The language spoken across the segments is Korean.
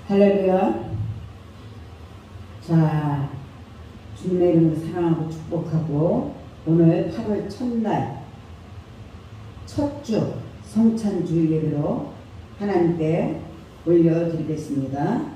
할렐루야. 자, 주님의 이름으로 사랑하고 축복하고 오늘 8월 첫날 첫 주 성찬주 예배로 하나님께 올려드리겠습니다.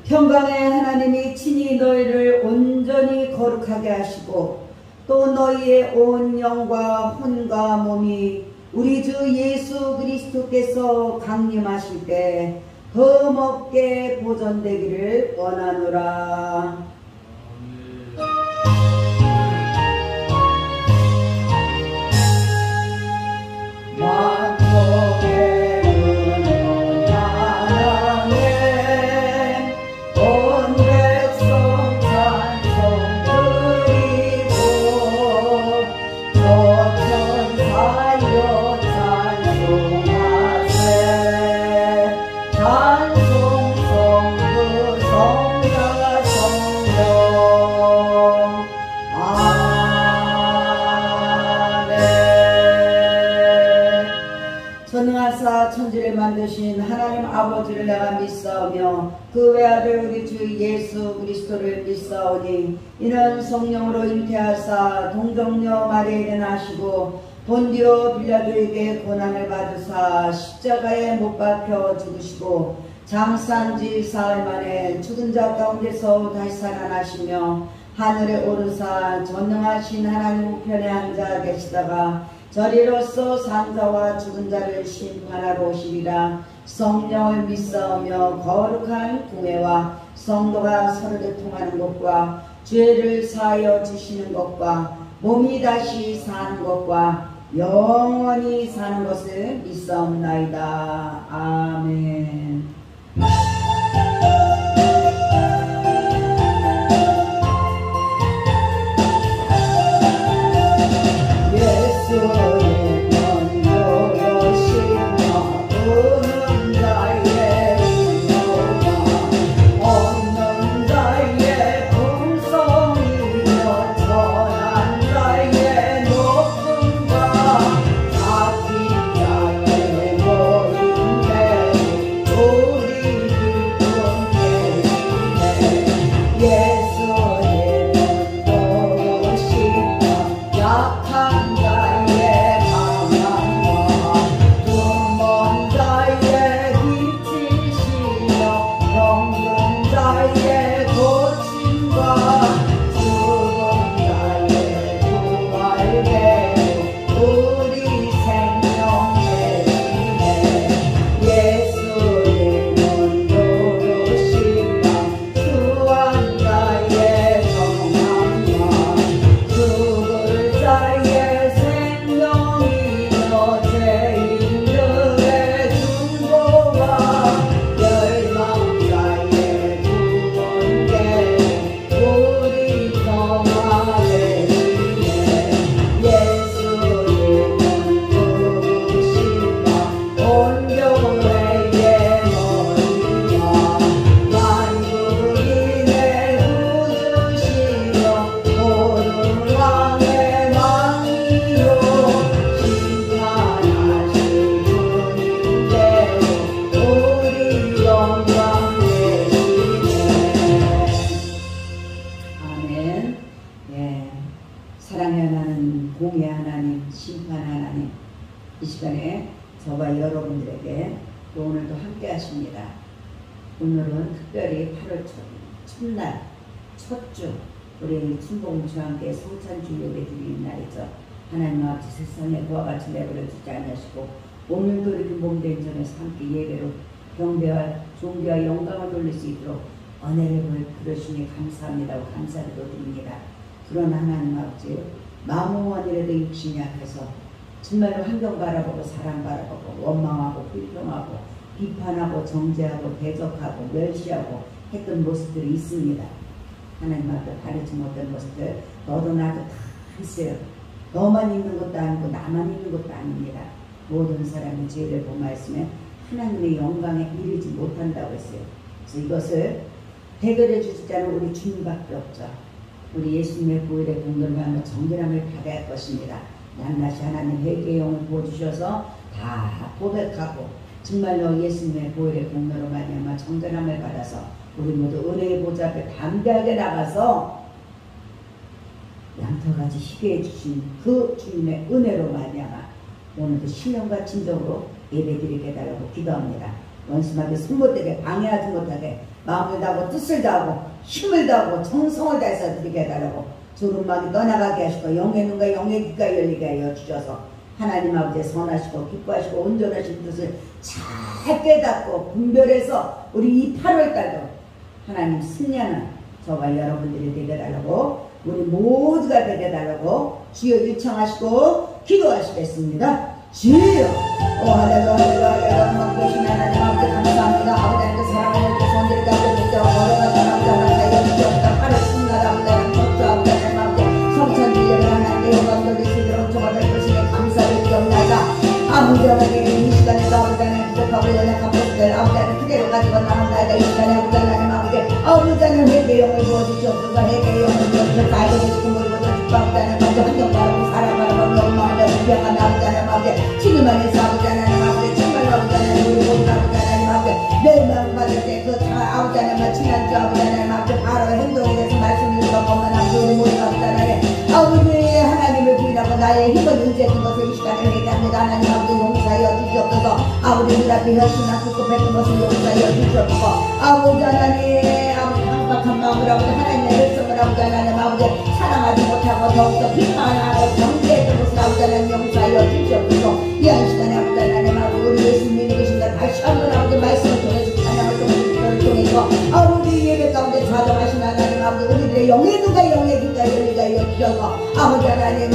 평강의 하나님이 친히 너희를 온전히 거룩하게 하시고 또 너희의 온 영과 혼과 몸이 우리 주 예수 그리스도께서 강림하실 때 더 먹게 보존되기를 원하노라. 전능하사 천지를 만드신 하나님 아버지를 내가 믿사오며 그 외아들 우리 주 예수 그리스도를 믿사오니 이는 성령으로 잉태하사 동정녀 마리아에게 나시고 본디오 빌라도에게 고난을 받으사 십자가에 못 박혀 죽으시고 장사한지 사흘 만에 죽은 자 가운데서 다시 살아나시며 하늘에 오르사 전능하신 하나님 우편에 앉아 계시다가 저리로서 산자와 죽은 자를 심판하러 오시리라. 성령을 믿사오며 거룩한 공회와 성도가 서로 교통하는 것과 죄를 사하여 주시는 것과 몸이 다시 사는 것과 영원히 사는 것을 믿사옵나이다. 아멘. 사랑의 하나님, 공의 하나님, 심판 하나님, 이 시간에 저와 여러분들에게 또 오늘도 함께 하십니다. 오늘은 특별히 8월 첫날, 첫 주, 우리 춘봉주와 함께 성찬주 예배 드리는 날이죠. 하나님 아버지 세상에 그와 같이 내버려 두지 않으시고 오늘도 이렇게 몸된 전에서 함께 예배로 경배와 존귀와 영광을 돌릴 수 있도록 은혜를 베푸시니 감사합니다. 감사를 드립니다. 그러나 하나님 아버지 마무원이라도 육신이 앞에서 정말로 환경 바라보고 사람 바라보고 원망하고 불평하고 비판하고 정죄하고 대적하고 멸시하고 했던 모습들이 있습니다. 하나님 앞에 바르지 못한 것들 너도 나도 다 있어요. 너만 있는 것도 아니고 나만 있는 것도 아닙니다. 모든 사람이 죄를 범하였으면 하나님의 영광에 이르지 못한다고 했어요. 그래서 이것을 해결해 주실 자는 우리 주님밖에 없죠. 우리 예수님의 보혈의 공로를 하며 정결함을 받아야 할 것입니다. 낱낱이 하나님 회개의 영을 부어주셔서 다 고백하고 정말로 예수님의 보혈의 공로로 말미암아 정결함을 받아서 우리 모두 은혜의 보좌 앞에 담대하게 나가서 양털같이 희게 해주신 그 주님의 은혜로 말미암아 오늘도 신령과 진정으로 예배드리게 해달라고 기도합니다. 원수마귀 손못되게 방해하지 못하게 마음을 다하고 뜻을 다하고 힘을 다하고 정성을 다해서 드리게 해달라고 주름마귀 떠나가게 하시고 영의 눈과 영의 귀가 열리게 하여 주셔서 하나님 아버지의 선하시고 기뻐하시고 온전하신 뜻을 잘 깨닫고 분별해서 우리 이 8월달도 하나님 승리하는 저와 여러분들이 되게 해달라고 우리 모두가 되게 해달라고 주여 요청하시고 기도하시겠습니다. 주여 할렐루야 할렐루야 먹으신 하나님 아버지 감사합니다. 아버지 하나님께 사랑하는 손들이 가고 묵자고 걸어가서 아버지 하나님 주옵다 팔을 승리하다 아버지 하나님 덕주 아버지 하나님 아버지 성찬 주의를 하나님께 영광 돌리시도록 조화될 것이니 감사를 드리옵나이다. 아버지 하나님 이 시간에도 아버지 하나님 부족하고 연약한 것들 아버지 하나님 그대로 가지고 나옵나이다. 이 시간에 아버지 하나님 아버지 하나님 회개의 영을 부어주시옵소서. 회개의 영을 부어주셔서 알고 계시고 모르고 아버지 하나님 아버지 환경 바라보고 사람 바라보고 영광을 부여하며 아버지 하나님 아버지 주님 안에서 아버지 하나님 아버지 정말로 아버지 하나님 우리 모두 아버지 하나님 아버지 내 마음 받을 때그 아버지 하나님 지난주 아버지 하나님 아버지 바로 행동에 대해서 말씀을 들어보면 아버지 우리 모두 아버지 하나님 아버지 하나님을 부인하고 나의 힘을 의지했던 것을 이 시간에 회개합니다. 하나님 아버지 용서하여 주시옵소서. 아버지 우리 앞에 혈신한 국급했던 것을 용서하여 주시옵소서. 아버지 하나님 아버지 강박한 마음을 아버지 하나님의 혈성을 아버지 하나님 아버지 사랑하지 못하고 더욱더 비판하고 정죄했던 것을 아버지 하나님 용서하여 주시옵소서. 이한 시간에 아버지 하나님 아버지 우리 예수님이 계신다 다시 한번 아버지 말씀을 통해서 찬양을 통해서 아버지 예배 가운데 자정하신 하나님 아버지 우리들의 영의 눈과 영의 귀가 열리게 하여 주셔서 아버지 하나님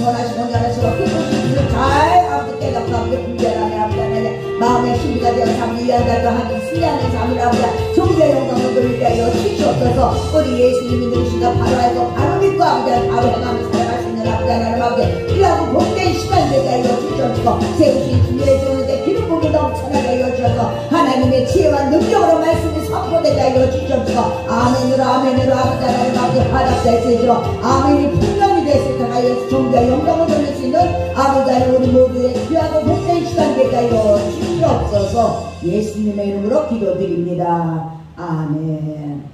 선하시고 온전하시고 기쁘신 뜻을 잘 아버지 깨닫고 아버지 분별하며 아버지 하나님 마음의 신비가 되어 삶을 이해하고 하는 승리하는 삶을 아버지 종교의 영광을 돌리게 하여 주시옵소서. 우리 예수님이 누구신가 바로 알고 바로 믿고 아버지 바로 행하며 살아갈 수 있는 아버지 하나님 아버지 귀하고 복된 시간 되게 하여 주시옵소서. 세우신 주님의 주는데 기름 부음이 넘쳐나게 하여 주셔서 하나님의 지혜와 능력으로 말씀이 선포되게 하여 주시옵소서. 아멘으로 아멘으로 아버지 하나님 아버지 화답될 수 있도록 아멘이 풍년이 될 수 있도록 하여 종교의 영광을 돌릴 수 있는 아버지 하나님 우리 모두의 귀하고 복된 시간 되게 하여 주시옵소서. 예수님의 이름으로 기도드립니다. 아멘.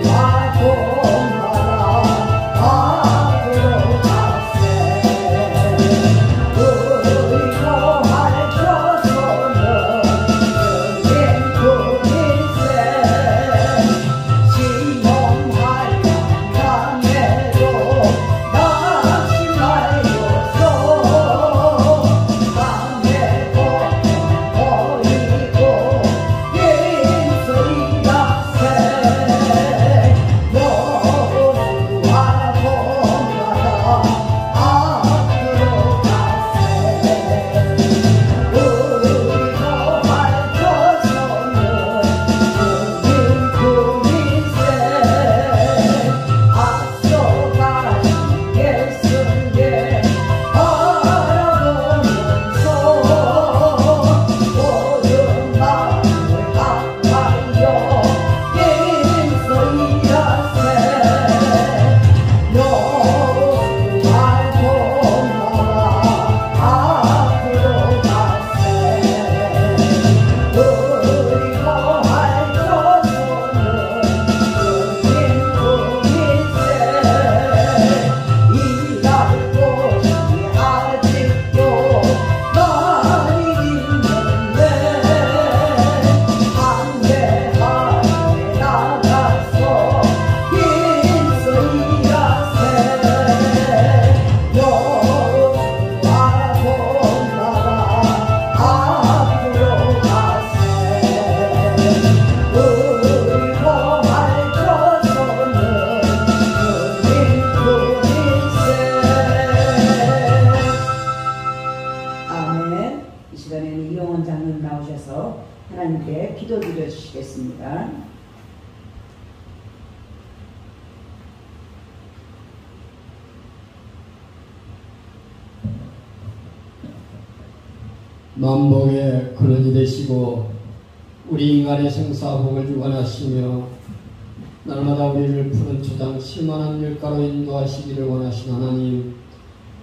와 기도드려 주시겠습니다. 만복의 근원이 되시고 우리 인간의 생사복을 주관하시며 날마다 우리를 푸른 초장 실만한 밀가로 인도하시기를 원하신 하나님,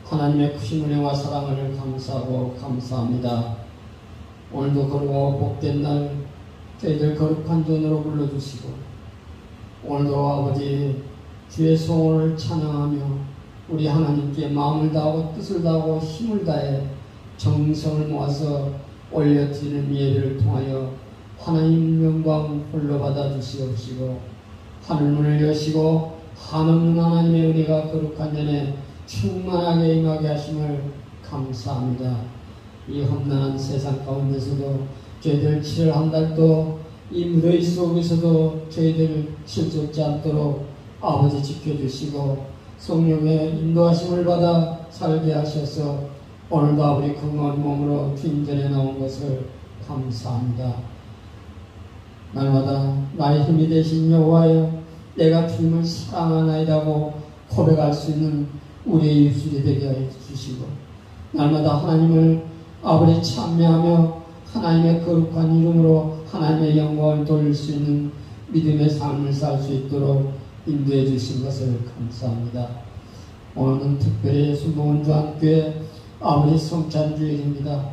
하나님의 크신 은혜와 사랑을 감사하고 감사합니다. 오늘도 거룩하고 복된 날 저희들 거룩한 존으로 불러주시고 오늘도 아버지 주의 성원을 찬양하며 우리 하나님께 마음을 다하고 뜻을 다하고 힘을 다해 정성을 모아서 올려드리는 예배를 통하여 하나님 영광 홀로 받아 주시옵시고 하늘문을 여시고 한없는 하나님의 은혜가 거룩한 전에 충만하게 임하게 하심을 감사합니다. 이 험난한 세상 가운데서도 저희들 7월 한 달도 이 무더위 속에서도 저희들 실족지 않도록 아버지 지켜주시고 성령의 인도하심을 받아 살게 하셔서 오늘도 아버지 건강한 몸으로 주님 전에 나온 것을 감사합니다. 날마다 나의 힘이 되신 여호와여, 내가 주님을 사랑하나이다고 고백할 수 있는 우리의 입술이 되게 하여 주시고 날마다 하나님을 아버지 찬미하며 하나님의 거룩한 이름으로 하나님의 영광을 돌릴 수 있는 믿음의 삶을 살 수 있도록 인도해 주신 것을 감사합니다. 오늘은 특별히 순복음주한교회 아버지 성찬주일입니다.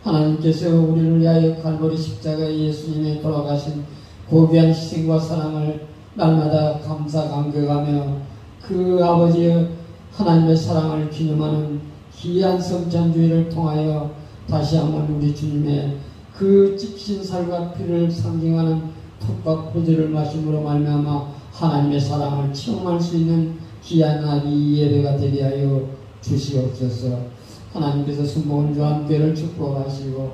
하나님께서 우리를 위하여 갈보리 십자가의 예수님의 돌아가신 고귀한 희생과 사랑을 날마다 감사 감격하며 그 아버지의 하나님의 사랑을 기념하는 귀한 성찬주일을 통하여 다시 한번 우리 주님의 그 찢긴 살과 피를 상징하는 톱과 포도를 마심으로 말미암아 하나님의 사랑을 체험할 수 있는 귀한 이 예배가 되게 하여 주시옵소서. 하나님께서 순복음주한교회를 축복하시고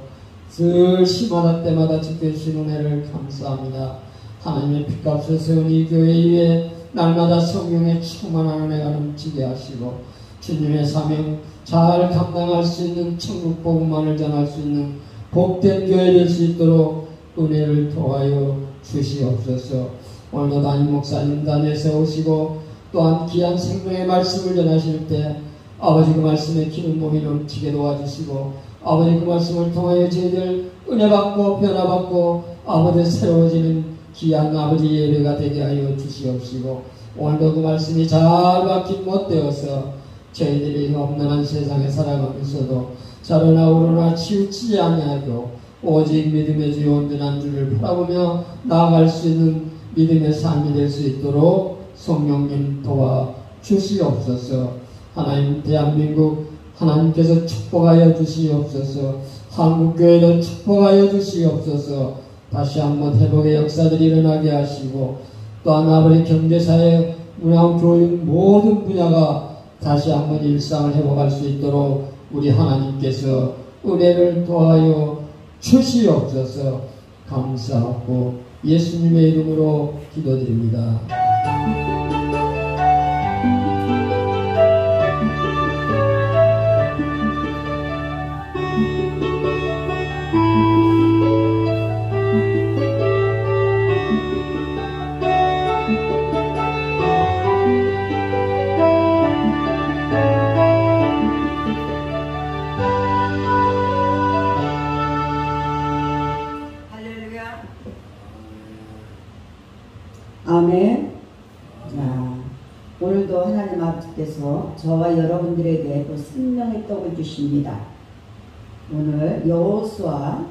늘 시마다 때마다 지켜주신 은혜를 감사합니다. 하나님의 핏값을 세운 이 교회 위에 날마다 성령의 충만한 은혜가 넘치게 하시고 주님의 사명 잘 감당할 수 있는 천국 복음만을 전할 수 있는 복된 교회 될 수 있도록 은혜를 도하여 주시옵소서. 오늘도 담임 목사님 단에 세우시고 또한 귀한 생명의 말씀을 전하실 때 아버지 그 말씀에 기름 부음이 넘치게 도와주시고 아버지 그 말씀을 통하여 저희들 은혜 받고 변화 받고 아버지 새로워지는 귀한 아버지 예배가 되게 하여 주시옵시고 오늘도 그 말씀이 잘 박힌 못되어서 저희들이 험난한 세상에 살아가면서도 자르나 우러나 치우치지 아니하고 오직 믿음의 주의 온전한 주를 바라보며 나아갈 수 있는 믿음의 삶이 될 수 있도록 성령님 도와 주시옵소서. 하나님 대한민국 하나님께서 축복하여 주시옵소서. 한국교회도 축복하여 주시옵소서. 다시 한번 회복의 역사들이 일어나게 하시고 또한 아버지 경제사회 문화 교육 모든 분야가 다시 한번 일상을 회복할 수 있도록 우리 하나님께서 은혜를 도하여 주시옵소서. 감사하고 예수님의 이름으로 기도드립니다. 아멘. 자, 오늘도 하나님 아버지께서 저와 여러분들에게 또 생명의 떡을 주십니다. 오늘 여호수아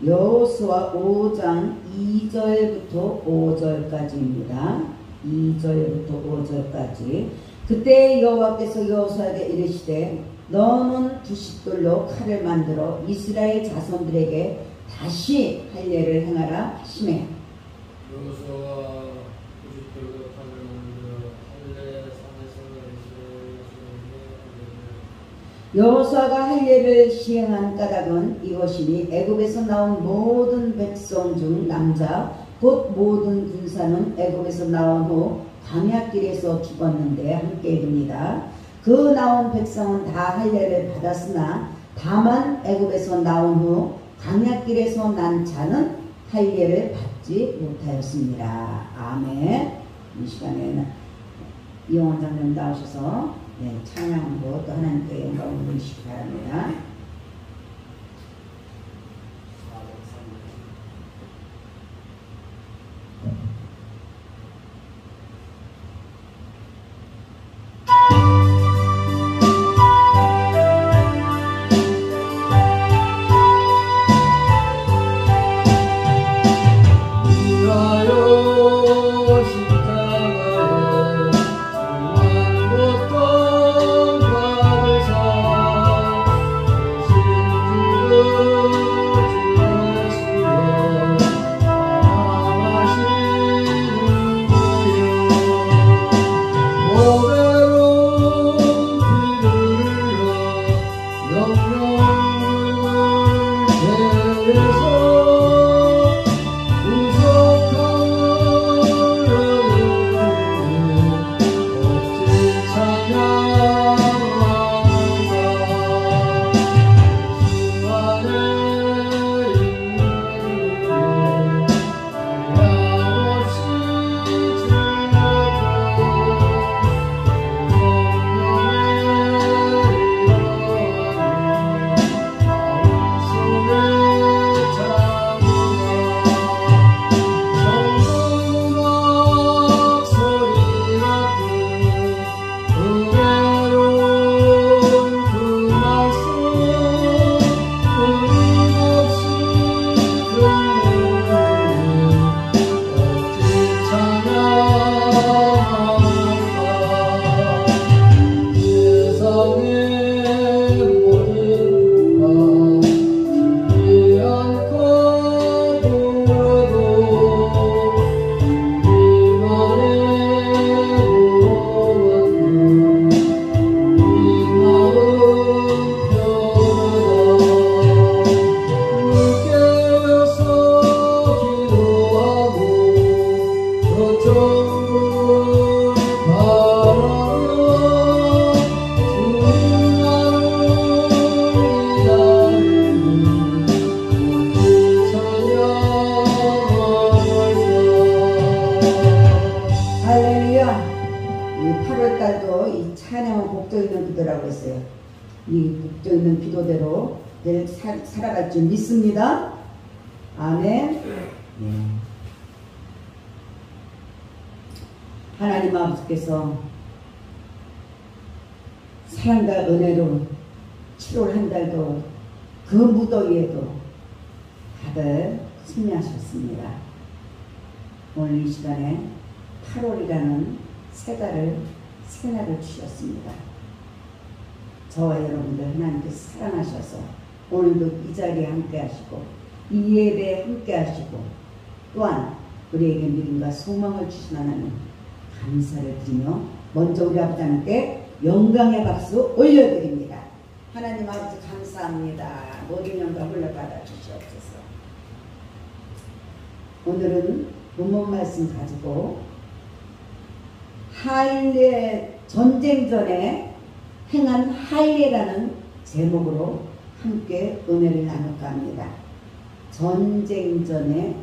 5장 2절부터 5절까지입니다. 2절부터 5절까지. 그때 여호와께서 여호수아에게 이르시되 너는 부싯돌로 칼을 만들어 이스라엘 자손들에게 다시 할례를 행하라 하시매 여호수아가 부싯돌로 칼을 만들어 할례 산에서 여호수아가 할례를 시행한 까닭은 이것이니 애굽에서 나온 모든 백성 중 남자 곧 모든 군사는 애굽에서 나온 후 광야길에서 죽었는데 함께 이릅니다. 그 나온 백성은 다 할례를 받았으나 다만 애굽에서 나온 후 광야길에서 난 자는 할례를 받지 못하였습니다. 아멘. 이 시간에는 이용원 장님 나오셔서 찬양으로 또 하나님께 영광을 돌리시기 바랍니다. 이 복종 있는 기도대로 늘 살아갈 줄 믿습니다. 아멘. 하나님 아버지께서 사랑과 은혜로 7월 한 달도 그 무더위에도 다들 승리하셨습니다. 오늘 이 시간에 8월이라는 새 날을 주셨습니다. 저와 여러분들 하나님께서 사랑하셔서 오늘도 이 자리에 함께 하시고 이 예배에 함께 하시고 또한 우리에게 믿음과 소망을 주신 하나님 감사를 드리며 먼저 우리 아버지 하나님께 영광의 박수 올려드립니다. 하나님 아버지 감사합니다. 모든 영광 흘려받아 주시옵소서. 오늘은 본문 말씀 가지고 할례 전쟁 전에 행한 할례라는 제목으로 함께 은혜를 나눌까 합니다. 전쟁 전에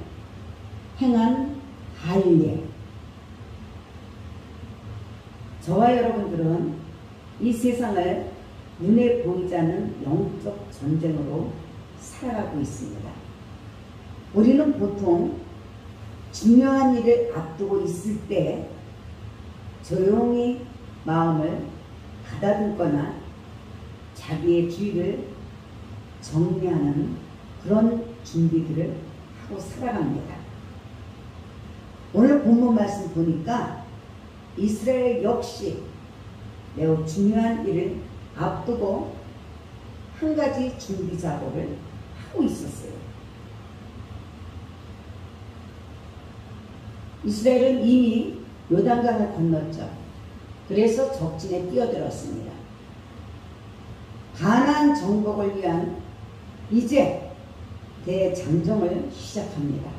행한 할례. 저와 여러분들은 이 세상을 눈에 보이지 않는 영적 전쟁으로 살아가고 있습니다. 우리는 보통 중요한 일을 앞두고 있을 때 조용히 마음을 가다듬거나 자기의 주위를 정리하는 그런 준비들을 하고 살아갑니다. 오늘 본문 말씀 보니까 이스라엘 역시 매우 중요한 일을 앞두고 한 가지 준비 작업을 하고 있었어요. 이스라엘은 이미 요단강을 건넜죠. 그래서 적진에 뛰어들었습니다. 가나안 정복을 위한 이제 대장정을 시작합니다.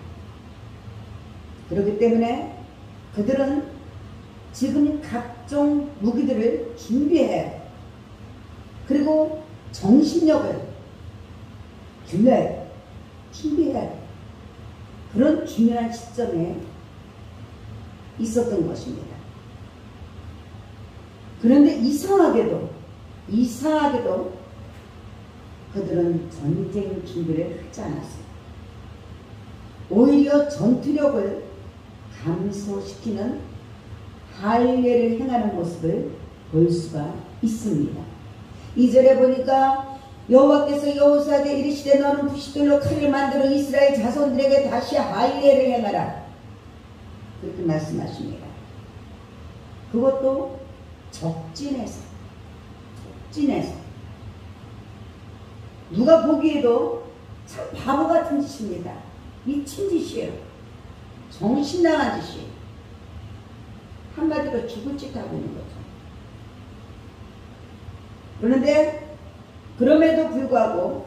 그렇기 때문에 그들은 지금 각종 무기들을 준비해요. 그리고 정신력을 길러야 준비해야 돼. 그런 중요한 시점에 있었던 것입니다. 그런데 이상하게도 그들은 전쟁 준비를 하지 않았어요. 오히려 전투력을 감소시키는 할례를 행하는 모습을 볼 수가 있습니다. 2절에 보니까 여호와께서 여호수아에게 이르시되 너는 부싯돌로 칼을 만들어 이스라엘 자손들에게 다시 할례를 행하라. 그렇게 말씀하십니다. 그것도 적진에서 누가 보기에도 참 바보 같은 짓입니다. 미친 짓이에요. 정신 나간 짓이에요. 한마디로 죽을 짓 하고 있는 거죠. 그런데 그럼에도 불구하고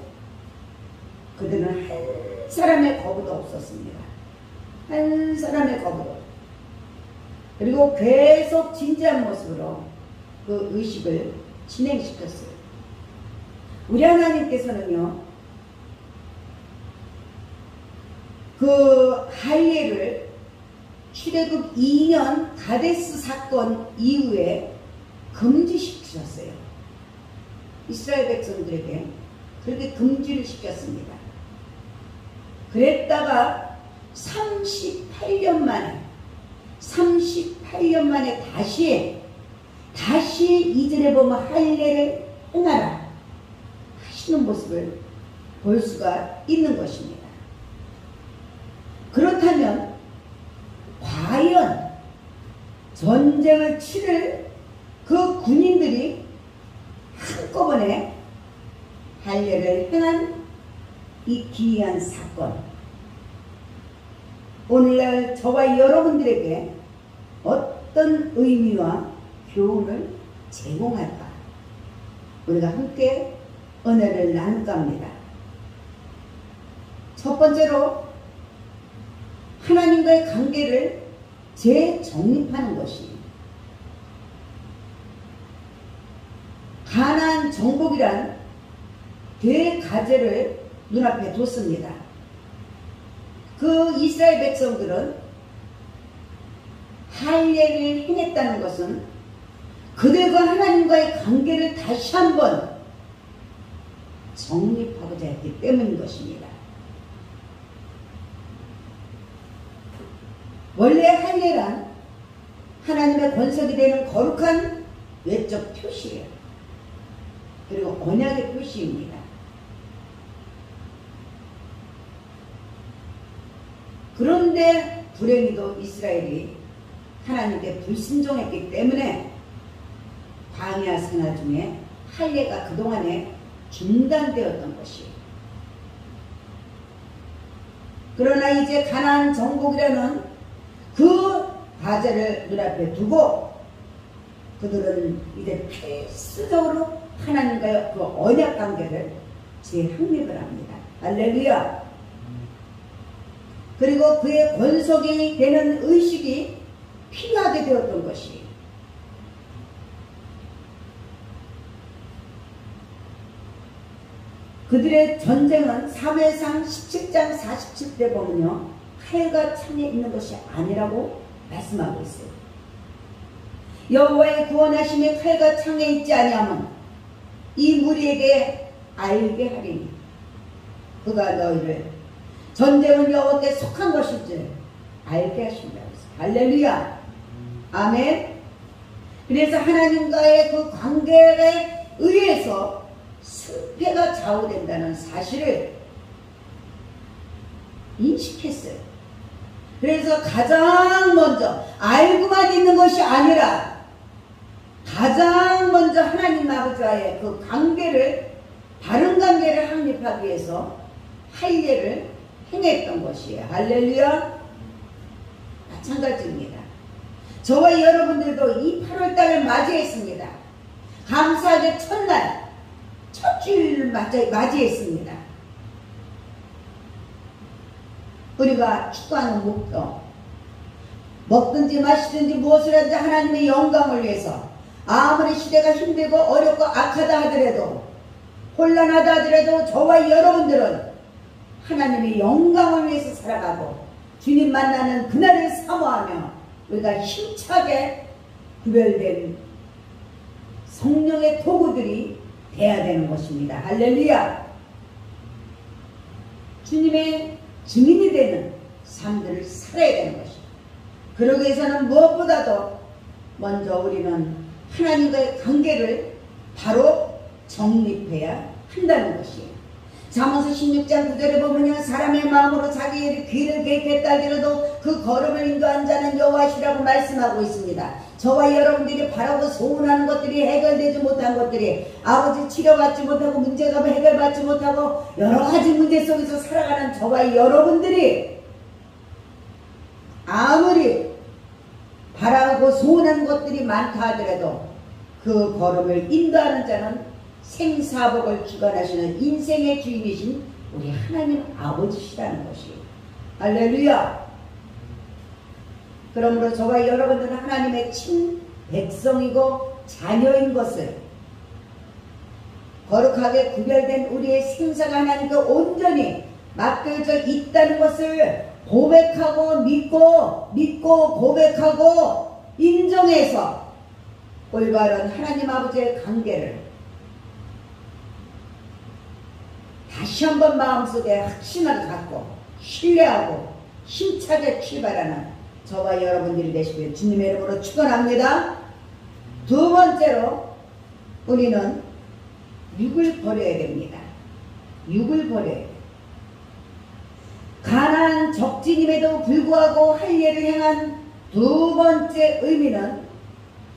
그들은 한 사람의 거부도 없었습니다. 한 사람의 거부도. 그리고 계속 진지한 모습으로 그 의식을 진행시켰어요. 우리 하나님께서는요, 그 할례를 출애굽 2년 가데스 사건 이후에 금지시키셨어요. 이스라엘 백성들에게 그렇게 금지를 시켰습니다. 그랬다가 38년 만에 다시 2절에 보면 할례를 행하라 하시는 모습을 볼 수가 있는 것입니다. 그렇다면 과연 전쟁을 치를 그 군인들이 한꺼번에 할례를 행한 이 기이한 사건, 오늘날 저와 여러분들에게 어떤 의미와 교훈을 제공할까? 우리가 함께 은혜를 나눌까 합니다. 첫 번째로 하나님과의 관계를 재정립하는 것이 가나안 정복이란 대가제를 눈앞에 뒀습니다. 그 이스라엘 백성들은 할례를 행했다는 것은 그들과 하나님과의 관계를 다시 한번 정립하고자 했기 때문인 것입니다. 원래 할례란 하나님의 권석이 되는 거룩한 외적 표시예요. 그리고 언약의 표시입니다. 그런데 불행히도 이스라엘이 하나님께 불순종했기 때문에 광야 생활 중에 할례가 그동안에 중단되었던 것이에요. 그러나 이제 가나안 정복이라는 그 과제를 눈앞에 두고 그들은 이제 필수적으로 하나님과의 그 언약 관계를 재확립을 합니다. 할렐루야. 그리고 그의 권속이 되는 의식이 필요하게 되었던 것이 그들의 전쟁은 사무엘상 17장 47대 보면요, 칼과 창에 있는 것이 아니라고 말씀하고 있어요. 여호와의 구원하심이 칼과 창에 있지 아니하면 이 무리에게 알게 하리니 그가 너희를 전쟁은 여호와께 속한 것일 줄 알게 하신다고 했어요. 할렐루야. 아멘. 그래서 하나님과의 그 관계에 의해서 승패가 좌우된다는 사실을 인식했어요. 그래서 가장 먼저 알고만 있는 것이 아니라 가장 먼저 하나님 아버지와의 그 관계를, 바른 관계를 확립하기 위해서 할례를 행했던 것이에요. 할렐루야. 마찬가지입니다. 저와 여러분들도 이 8월달을 맞이했습니다. 감사하게 첫날, 첫 주일을 맞이했습니다. 우리가 추구하는 목표, 먹든지 마시든지 무엇을 하든지 하나님의 영광을 위해서, 아무리 시대가 힘들고 어렵고 악하다 하더라도, 혼란하다 하더라도 저와 여러분들은 하나님의 영광을 위해서 살아가고 주님 만나는 그날을 사모하며 우리가 힘차게 구별된 성령의 도구들이 돼야 되는 것입니다. 할렐루야! 주님의 증인이 되는 삶들을 살아야 되는 것입니다. 그러기 위해서는 무엇보다도 먼저 우리는 하나님과의 관계를 바로 정립해야 한다는 것이에요. 잠언서 16장 9절에 보면요, 사람의 마음으로 자기의 귀를 개겠다 하더라도 그 걸음을 인도한 자는 여호와시라고 말씀하고 있습니다. 저와 여러분들이 바라고 소원하는 것들이 해결되지 못한 것들이, 아버지 치료받지 못하고 문제가 해결받지 못하고 여러 가지 문제 속에서 살아가는 저와 여러분들이 아무리 바라고 소원하는 것들이 많다 하더라도 그 걸음을 인도하는 자는 생사복을 주관하시는 인생의 주인이신 우리 하나님 아버지시라는 것이에요. 할렐루야! 그러므로 저와 여러분들은 하나님의 친 백성이고 자녀인 것을, 거룩하게 구별된 우리의 생사가 하나님께 온전히 맡겨져 있다는 것을 고백하고 믿고 고백하고 인정해서 올바른 하나님 아버지의 관계를 다시 한번 마음속에 확신을 갖고 신뢰하고 힘차게 출발하는 저와 여러분들이 되시길 주님의 이름으로 축원합니다. 두 번째로 우리는 육을 버려야 됩니다. 육을 버려야 돼요. 가난한 적진임에도 불구하고 할례를 행한 두 번째 의미는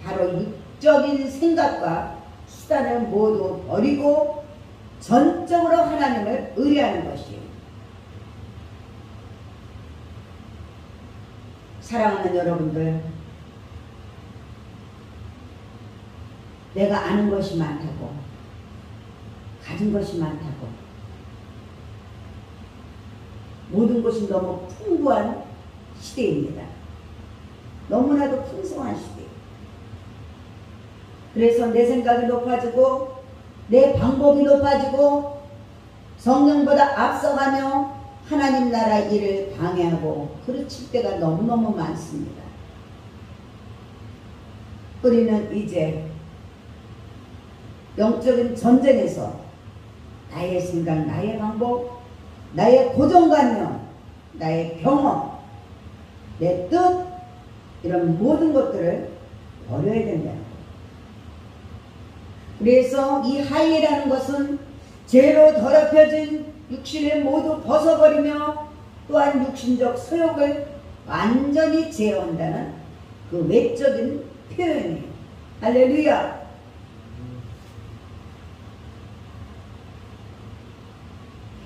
바로 육적인 생각과 수단을 모두 버리고 전적으로 하나님을 의뢰하는 것이에요. 사랑하는 여러분들, 내가 아는 것이 많다고, 가진 것이 많다고, 모든 것이 너무 풍부한 시대입니다. 너무나도 풍성한 시대. 그래서 내 생각이 높아지고 내 방법이 높아지고 성령보다 앞서가며 하나님 나라 일을 방해하고 그르칠 때가 너무너무 많습니다. 우리는 이제 영적인 전쟁에서 나의 생각, 나의 방법, 나의 고정관념, 나의 경험, 내 뜻, 이런 모든 것들을 버려야 된다는 거예요. 그래서 이 할례라는 것은 죄로 더럽혀진 육신을 모두 벗어버리며 또한 육신적 소욕을 완전히 제어한다는 그 외적인 표현이에요. 할렐루야!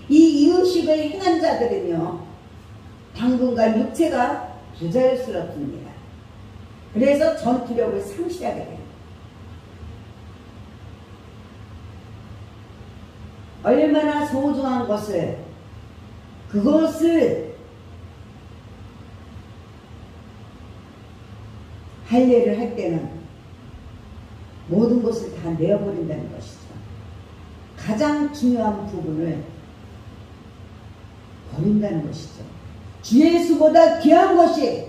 이 이유식을 행한 자들은요, 당분간 육체가 부자연스럽습니다. 그래서 전투력을 상실하게 됩니다. 얼마나 소중한 것을, 그것을 할례를 할 때는 모든 것을 다 내어버린다는 것이죠. 가장 중요한 부분을 버린다는 것이죠. 주 예수보다 귀한 것이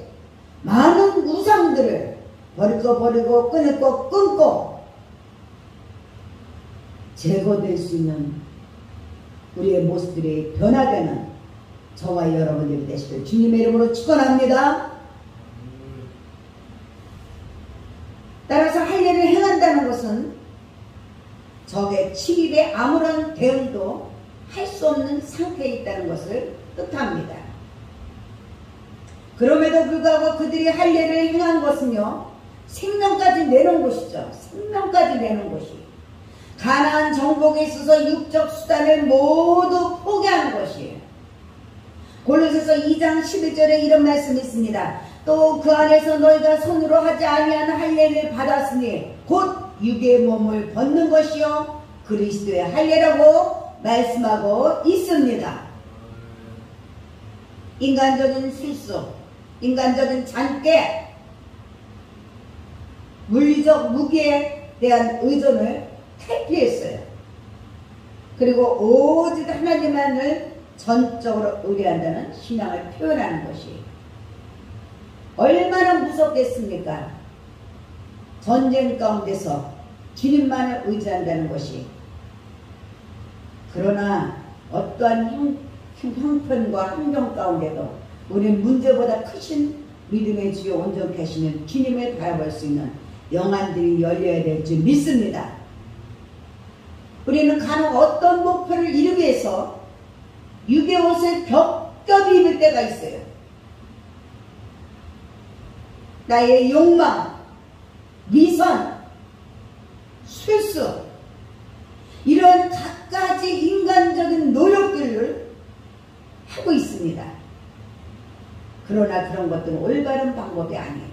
많은 우상들을 버릴 거 버리고 끊을 거 끊고 제거될 수 있는 우리의 모습들이 변화되는 저와 여러분들이 되시길 주님의 이름으로 축원합니다. 따라서 할례를 행한다는 것은 적의 침입에 아무런 대응도 할 수 없는 상태에 있다는 것을 뜻합니다. 그럼에도 불구하고 그들이 할례를 행한 것은요, 생명까지 내놓은 것이죠. 생명까지 내놓은 것이. 가나안 정복에 있어서 육적 수단을 모두 포기하는 것이에요. 골로새서 2장 11절에 이런 말씀이 있습니다. 또 그 안에서 너희가 손으로 하지 아니한 할례를 받았으니 곧 육의 몸을 벗는 것이요 그리스도의 할례라고 말씀하고 있습니다. 인간적인 실수, 인간적인 잔꾀, 물리적 무기에 대한 의존을 탈피했어요. 그리고 오직 하나님만을 전적으로 의뢰한다는 신앙을 표현하는 것이 얼마나 무섭겠습니까? 전쟁 가운데서 주님만을 의지한다는 것이. 그러나 어떠한 형편과 환경 가운데도 우리는 문제보다 크신 믿음의 주요 온전케 하시는 주님을 바라볼 수 있는 영안들이 열려야 될 줄 믿습니다. 우리는 간혹 어떤 목표를 이루기 위해서 육의 옷을 겹겹이 입을 때가 있어요. 나의 욕망, 위선, 술수, 이런 갖가지 인간적인 노력들을 하고 있습니다. 그러나 그런 것들은 올바른 방법이 아니에요.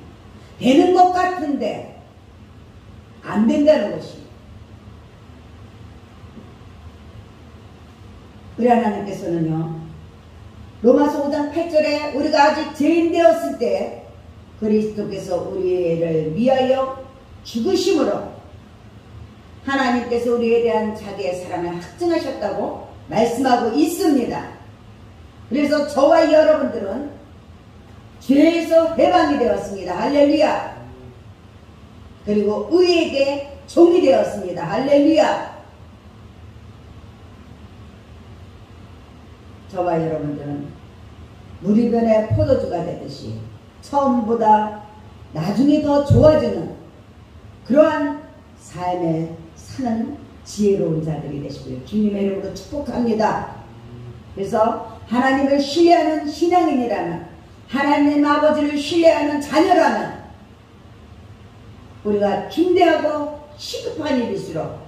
되는 것 같은데 안 된다는 것이. 우리 하나님께서는요, 로마서 5장 8절에 우리가 아직 죄인 되었을 때 그리스도께서 우리를 위하여 죽으심으로 하나님께서 우리에 대한 자기의 사랑을 확증하셨다고 말씀하고 있습니다. 그래서 저와 여러분들은 죄에서 해방이 되었습니다. 할렐루야. 그리고 의에게 종이 되었습니다. 할렐루야. 저와 여러분들은 무리변의 포도주가 되듯이 처음보다 나중에 더 좋아지는 그러한 삶에 사는 지혜로운 자들이 되시길 주님의 이름으로 축복합니다. 그래서 하나님을 신뢰하는 신앙인이라면, 하나님 아버지를 신뢰하는 자녀라면 우리가 중대하고 시급한 일일수록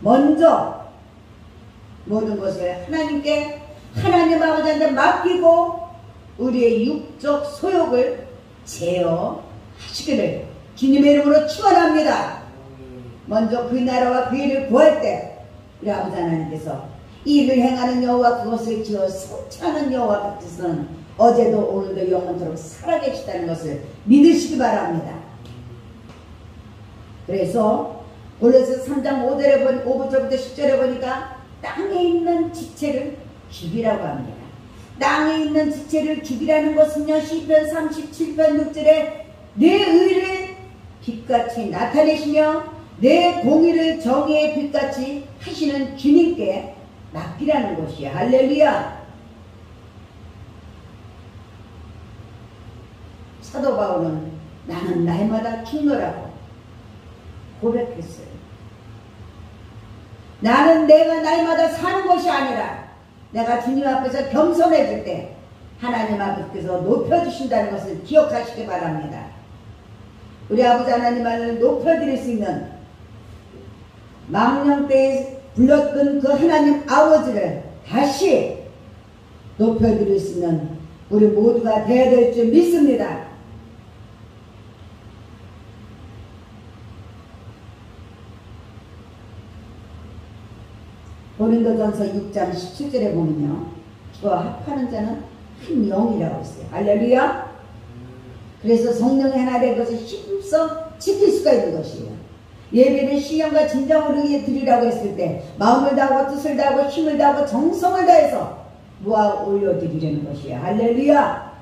먼저 모든 것을 하나님 아버지한테 맡기고 우리의 육적 소욕을 제어하시기를 주님의 이름으로 축원합니다. 먼저 그 나라와 그 일을 구할 때 우리 아버지 하나님께서 이 일을 행하는 여호와 그것을 지어 성취하는 여호와 같으서는 어제도 오늘도 영원토록 살아계시다는 것을 믿으시기 바랍니다. 그래서 골로새 3장 5절부터 10절에 보니까 땅에 있는 지체를 죽이라고 합니다. 땅에 있는 지체를 죽이라는 것은요, 시편 37편 6절에 내 의를 빛같이 나타내시며 내 공의를 정의의 빛같이 하시는 주님께 맡기라는 것이야. 할렐루야. 사도 바울은 나는 날마다 죽노라고 고백했어요. 나는 내가 날마다 사는 것이 아니라 내가 주님 앞에서 겸손해질 때 하나님 아버지께서 높여주신다는 것을 기억하시기 바랍니다. 우리 아버지 하나님을 높여드릴 수 있는 망령 때에 불렀던 그 하나님 아버지를 다시 높여드릴 수 있는 우리 모두가 되어야 될 줄 믿습니다. 고린도전서 6장 17절에 보면요, 주와 합하는 자는 한 영이라고 했어요. 할렐루야. 그래서 성령의 하나 된 것을 힘써 지킬 수가 있는 것이에요. 예배는 신령과 진정으로 드리라고 했을 때 마음을 다하고 뜻을 다하고 힘을 다하고 정성을 다해서 모아 올려드리려는 것이에요. 할렐루야.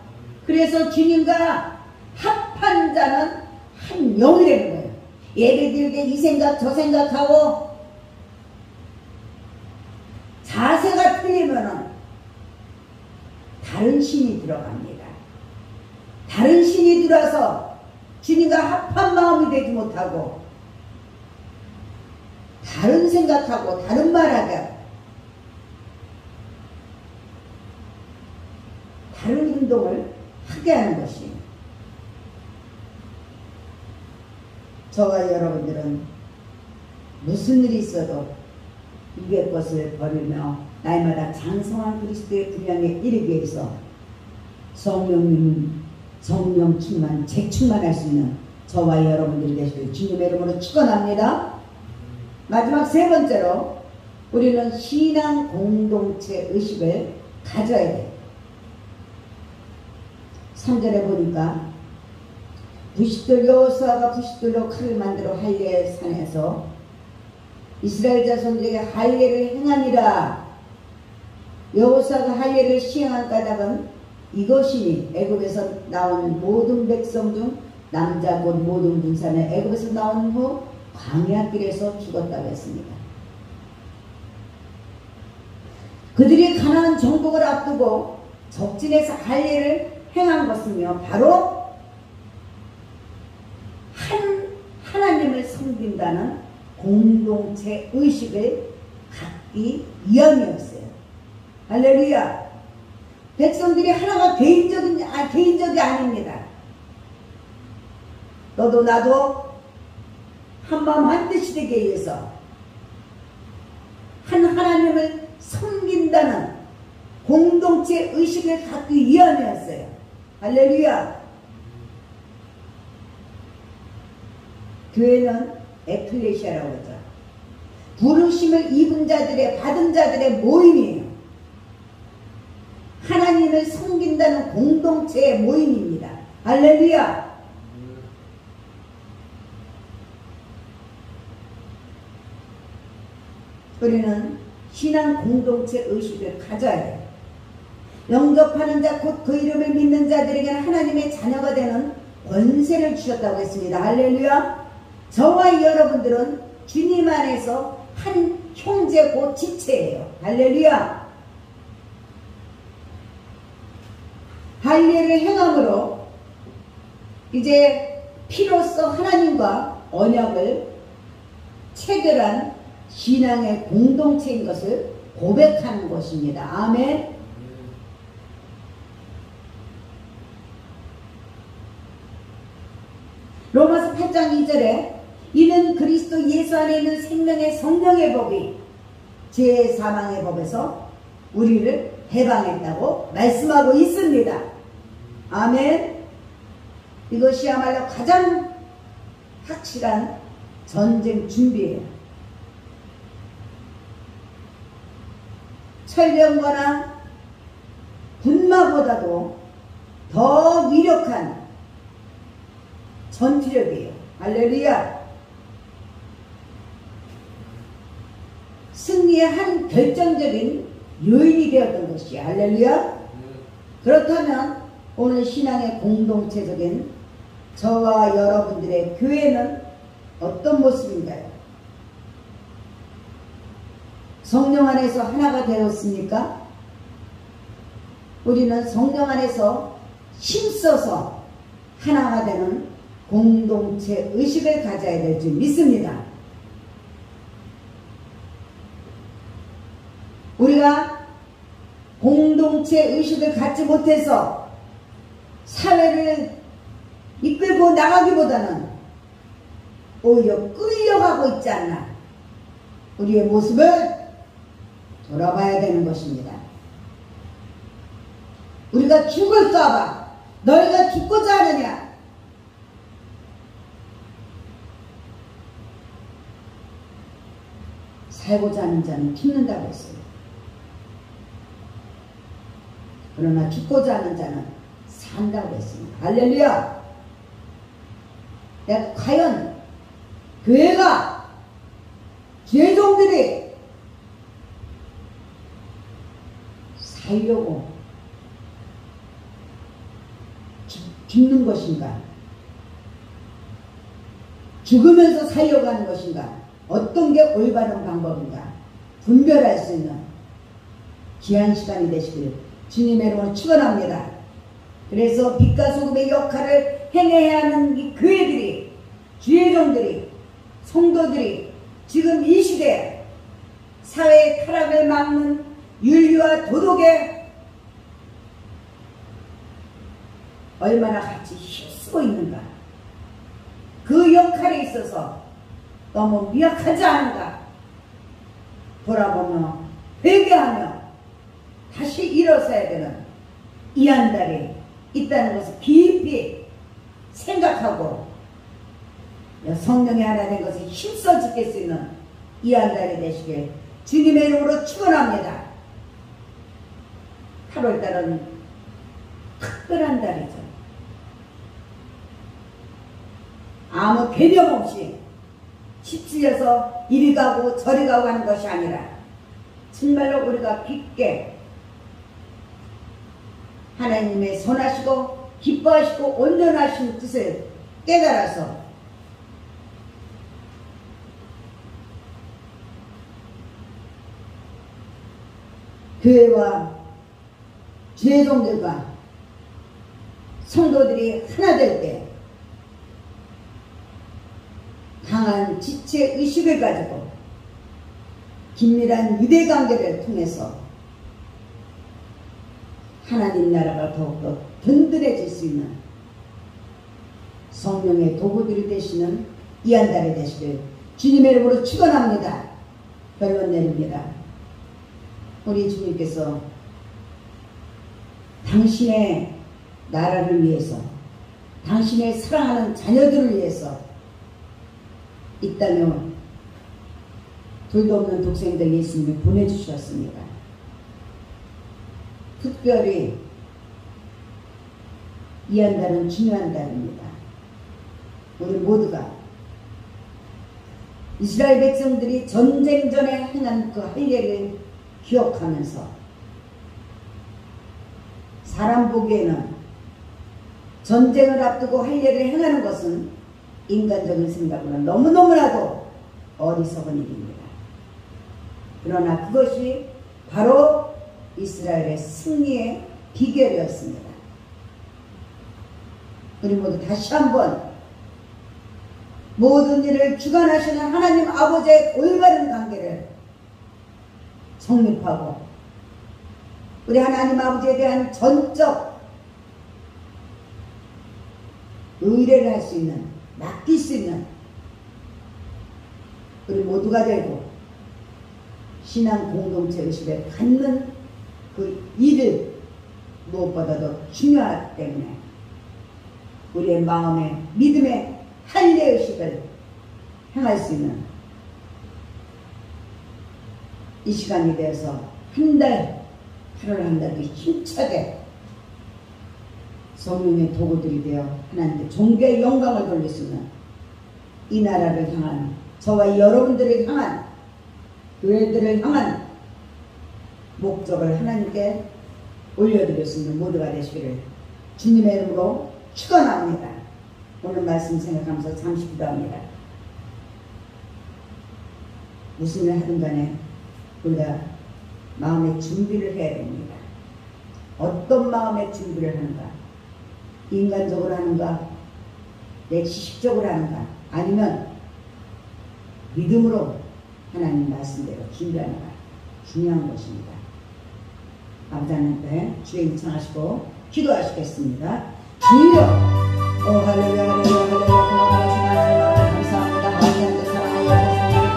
그래서 주님과 합한 자는 한 영이 되는 거예요. 예배 드리게 이 생각 저 생각하고 자세가 틀리면은 다른 신이 들어갑니다. 다른 신이 들어와서 주님과 합한 마음이 되지 못하고 다른 생각하고 다른 말하게 다른 행동을 하게 하는 것입니다. 저와 여러분들은 무슨 일이 있어도 이의 것을 버리며 날마다 장성한 그리스도의 분량에 이르기 위해서 성령 충만, 재충만할 수 있는 저와 여러분들이 되시길 주님의 이름으로 축원합니다. 마지막 세 번째로 우리는 신앙 공동체 의식을 가져야 돼요. 3절에 보니까 여호수아가 부싯돌로 칼을 만들어 할례 산에서 이스라엘 자손들에게 할례를 행하니라. 여호수아가 할 일을 시행한 까닭은 이것이니 애굽에서 나온 모든 백성 중 남자 곧 모든 군사는 애굽에서 나온 후 광야 길에서 죽었다고 했습니다. 그들이 가나안 정복을 앞두고 적진에서 할 일을 행한 것은요, 바로 하나님을 섬긴다는 공동체 의식을 갖기 위함이었어요. 할렐루야. 백성들이 하나가 개인적이 아닙니다. 너도 나도 한마음 한뜻이 되기 위해서 한 하나님을 섬긴다는 공동체 의식을 갖기 위함이었어요. 할렐루야. 교회는 에클레시아라고 하죠. 부르심을 입은 자들의, 받은 자들의 모임이에요. 하나님을 섬긴다는 공동체의 모임입니다. 할렐루야. 우리는 신앙 공동체 의식을 가져야 돼요. 영접하는 자, 곧 그 이름을 믿는 자들에게는 하나님의 자녀가 되는 권세를 주셨다고 했습니다. 할렐루야. 저와 여러분들은 주님 안에서 한 형제고 지체예요. 할렐루야. 할 일을 행함으로 이제 피로써 하나님과 언약을 체결한 신앙의 공동체인 것을 고백하는 것입니다. 아멘. 로마서 8장 2절에 이는 그리스도 예수 안에 있는 생명의 성령의 법이 죄의 사망의 법에서 우리를 해방했다고 말씀하고 있습니다. 아멘. 이것이야말로 가장 확실한 전쟁 준비예요. 철병거나 군마보다도 더 위력한 전투력이에요. 할렐루야. 승리의 한 결정적인 요인이 되었던 것이 할렐루야. 그렇다면 오늘 신앙의 공동체적인 저와 여러분들의 교회는 어떤 모습인가요? 성령 안에서 하나가 되었습니까? 우리는 성령 안에서 힘써서 하나가 되는 공동체 의식을 가져야 될 줄 믿습니다. 우리가 공동체 의식을 갖지 못해서 사회를 이끌고 나가기보다는 오히려 끌려가고 있지 않나. 우리의 모습을 돌아봐야 되는 것입니다. 우리가 죽을까봐 너희가 죽고자 하느냐. 살고자 하는 자는 죽는다고 했어요. 그러나 죽고자 하는 자는 산다고 했습니다. 할렐루야. 내가 과연 교회가 죄종들이 살려고 죽는 것인가? 죽으면서 살려고 하는 것인가? 어떤 게 올바른 방법인가? 분별할 수 있는 귀한 시간이 되시길 주님의 이름으로 축원합니다. 그래서 빛과 소금의 역할을 행해야 하는 이 교회들이, 주의종들이, 성도들이 지금 이 시대에 사회의 타락을 막는 윤리와 도덕에 얼마나 같이 힘쓰고 있는가. 그 역할에 있어서 너무 미약하지 않은가 돌아보며 회개하며 다시 일어서야 되는 이 한 달이 있다는 것을 깊이 생각하고 성령의 하나 된 것을 힘써 지킬 수 있는 이 한 달이 되시길 주님의 이름으로 축원합니다. 8월달은 특별한 달이죠. 아무 개념 없이 휩쓸려서 이리 가고 저리 가고 하는 것이 아니라 정말로 우리가 깊게 하나님의 선하시고 기뻐하시고 온전하신 뜻을 깨달아서 교회와 죄종들과 성도들이 하나 될 때 강한 지체 의식을 가지고 긴밀한 유대관계를 통해서 하나님 나라가 더욱더 든든해질 수 있는 성령의 도구들이 되시는 이 한 달이 되시길 주님의 이름으로 축원합니다. 결론 내립니다. 우리 주님께서 당신의 나라를 위해서, 당신의 사랑하는 자녀들을 위해서 이 땅에 둘도 없는 독생자 예수님을 보내주셨습니다. 특별히 이 한 달은 중요한 달입니다. 우리 모두가 이스라엘 백성들이 전쟁 전에 행한 그 할례를 기억하면서 사람 보기에는 전쟁을 앞두고 할례를 행하는 것은 인간적인 생각으로는 너무너무나도 어리석은 일입니다. 그러나 그것이 바로 이스라엘의 승리의 비결이었습니다. 우리 모두 다시 한번 모든 일을 주관하시는 하나님 아버지의 올바른 관계를 성립하고 우리 하나님 아버지에 대한 전적 의뢰를 할 수 있는, 맡길 수 있는 우리 모두가 되고 신앙 공동체 의식을 갖는 그 일을 무엇보다도 중요하기 때문에 우리의 마음의 믿음의 할례 의식을 행할 수 있는 이 시간이 되어서 한 달, 8월 한 달도 힘차게 성령의 도구들이 되어 하나님께 존귀의 영광을 돌릴 수 있는 이 나라를 향한, 저와 여러분들을 향한, 교회들을 향한 목적을 하나님께 올려드릴 수 있는 모두가 되시기를 주님의 이름으로 축원합니다. 오늘 말씀 생각하면서 잠시 기도합니다. 무슨 일을 하든 간에 우리가 마음의 준비를 해야 됩니다. 어떤 마음의 준비를 하는가? 인간적으로 하는가? 내 지식적으로 하는가? 아니면 믿음으로 하나님 말씀대로 준비하는가? 중요한 것입니다. 아버지 하나님께 주의 인청하시고 기도하시겠습니다. 주여! 오 할렐루야 할렐루야 할렐루야 고마워하신 하나님 아버지 감사합니다. 아버지한테 사랑하여 주셨습니다.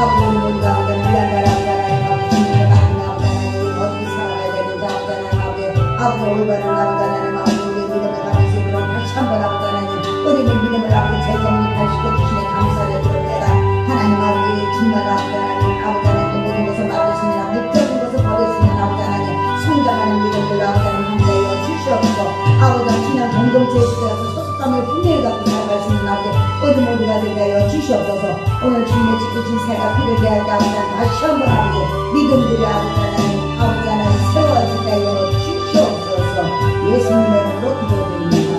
아버지 우리 모두가 아버지 위한 나라 하나님 아버지 주님의 많은 아버지 하나님 어떻게 살아가야 되는지 아버지 하나님 아버지 올바른 아버지 하나님 아버지 우리의 믿음을 가질 수 있도록 다시 한번 아버지 하나님 우리의 믿음을 아버지 재정립하시고 주시네 감사를 드립니다. 하나님 아버지 정말 아버지 하나님 모든 것을 받을 수 있는 목적인 것을 받을 수 있는 아버지 하나님 성장하는 믿음들로 아버지 하나님 함께하여 주시옵소서. 아버지 신앙 공동체에 있어서 소속감을 분명히 갖고 살아갈 수 있는 아버지 우리 모두가 되게 하여 주시옵소서. 오늘 주님의 지키신 새가 필요해 할 때 아버지 하나님 다시 한번 아버지 믿음들이 아버지 하나님 세워지게 하여 주시옵소서. 예수님의 이름으로 기도드립니다.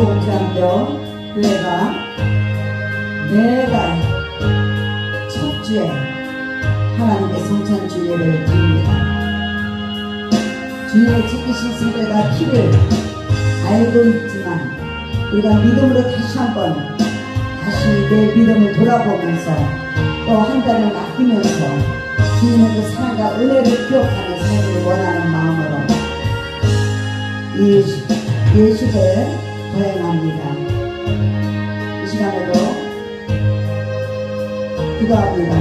조옥장교 교회가 매달 첫 주에 하나님의 성찬 주례를 드립니다. 주님의 지키신 승배가 피를 알고 있지만 우리가 믿음으로 다시 한번 내 믿음을 돌아보면서 또 한 달을 맡기면서 주님의 그 사랑과 은혜를 기억하는 삶을 원하는 마음으로 이 예식을 거행합니다. 이 시간에도 기도합니다.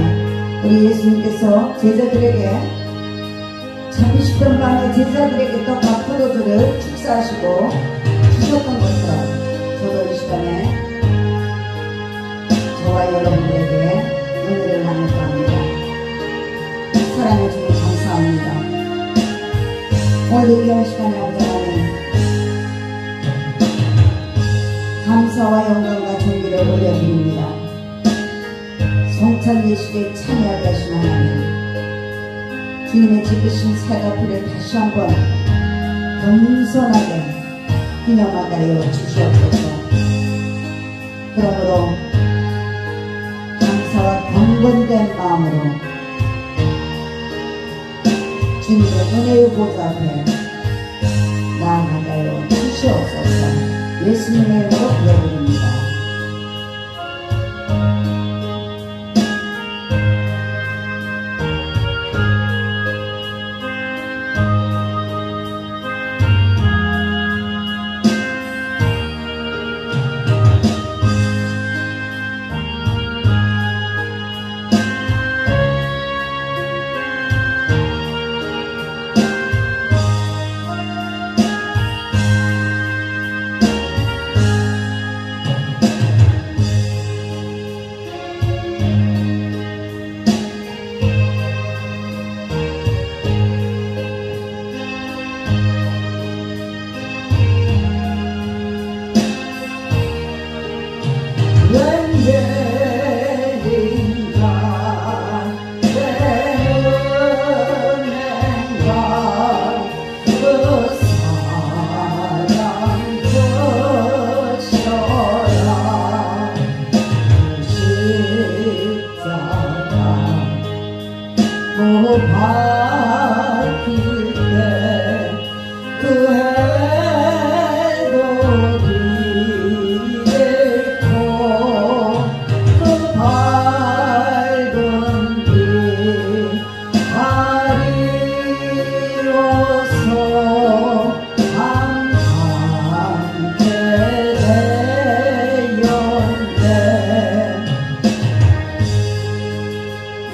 우리 예수님께서 제자들에게 잠시던 밤에 제자들에게 떡과 포도주를 축사하시고 주셨던 것처럼 저도 이 시간에 저와 여러분들에게 은혜를 나눌까 합니다. 사랑해 주님 감사합니다. 오늘 예배할 시간에 아버지 하나님 감사와 영광과 존귀를 올려드립니다. 성찬 예식에 참여하게 하신 하나님, 주님의 지으신 사과피를 다시 한번 겸손하게 기념하게 하여 주시옵소서. 그러므로 감사와 경건된 마음으로 주님의 은혜의 보좌 앞에 나아가게 하여 주시옵소서. 예수님의 이름으로 기도드립니다.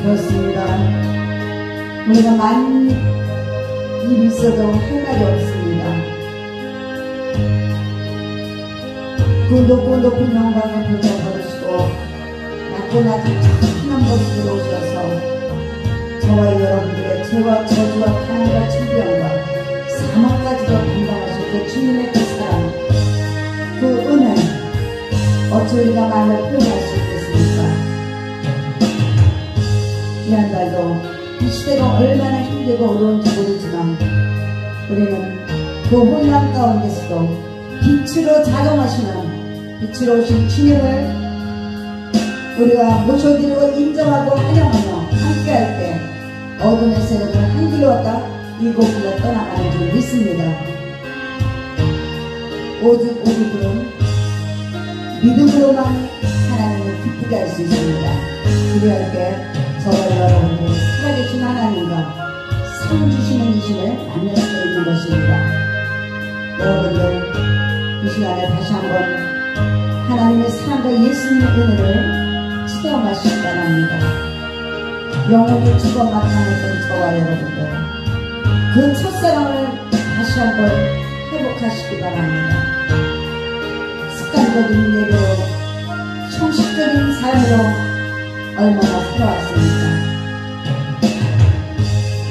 그렇습니다. 우리가 많은 일이 있어도 할 말이 없습니다. 그 높은 영광을 보좌버리시고 낮고 낮은 찬한 모습으로 오셔서 저와 여러분들의 죄와 저주와 가난과 질병과 사망까지도 감당하실 그 주님의 그 사랑, 그 은혜, 어찌 우리가 말로 표현할 수 있겠습니까? 지난 달도 이 시대가 얼마나 힘들고 어려운지 모르지만 우리는 그 혼란 가운데서도 빛으로 자정하시는 빛으로 오신 주님을 우리가 모셔드리고 인정하고 환영하며 함께할 때 어둠의 세력을 한 길로 왔다 일곱 길로 떠나가는 줄 믿습니다. 오직 우리들은 믿음으로만 하나님을 기쁘게 할 수 있습니다. 그리할 때 저와 여러분들이 살아계신 하나님과 상 주시는 이 신을 만날 수 있는 것입니다. 여러분들 이 시간에 다시 한번 하나님의 사랑과 예수님의 은혜를 체험하시기 바랍니다. 영원히 죽어 마땅했던 저와 여러분들 그 첫사랑을 다시 한번 회복하시기 바랍니다. 습관적인 예배로 형식적인 삶으로 얼마나 살아왔습니까?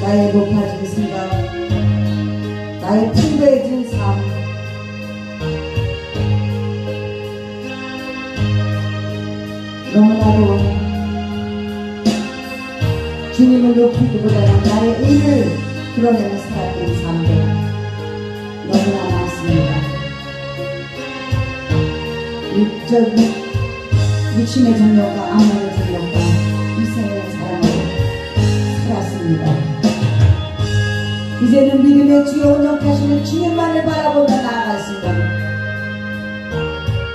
나의 높아진 생각, 나의 풍부해진 삶, 너무나도 주님을 높이기보다는 나의 의를 드러내는 살아가는 삶들 너무나 많습니다. 육신의 정욕과 암의 정욕과 이생의 사랑으로 살았습니다. 이제는 믿음의 주요 온전하시는 주님만을 바라보며 나아갈 수 있는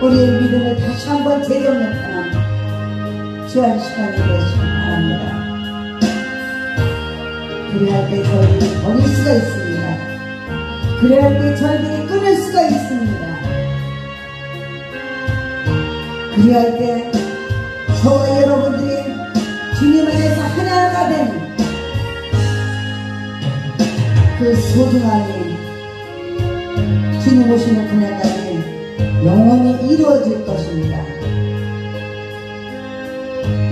우리의 믿음을 다시 한번 재정립하는 귀한 시간이 되시길 바랍니다. 그래야 때 저희들이 버릴 수가 있습니다. 그래야 때 저희들이 끊을 수가 있습니다. 그래야 때 저와 여러분들이 주님 안에서 하나가 되는 그 소중함이 주님 오시는 그날까지 영원히 이루어질 것입니다.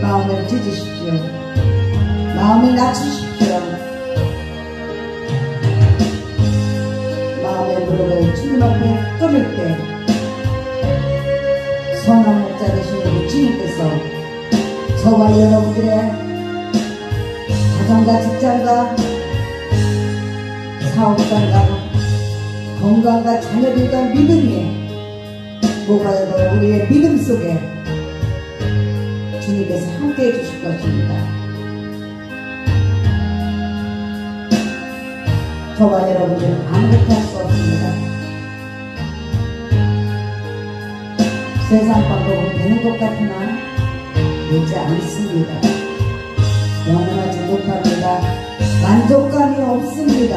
마음을 찢으십시오. 마음을 낮추십시오. 마음의 무릎을 주님 앞에 꿇을 때 선한 목자 되시는 주님께서 저와 여러분들의 가정과 직장과 사업과 건강과 자녀들과 믿음이 뭐가도 우리의 믿음 속에 주님께서 함께 해주실 것입니다. 저와 여러분들은 아무것도 할 수 없습니다. 세상 방법은 되는 것 같으나 되지 않습니다. 영원하지 못합니다. 만족감이 없습니다.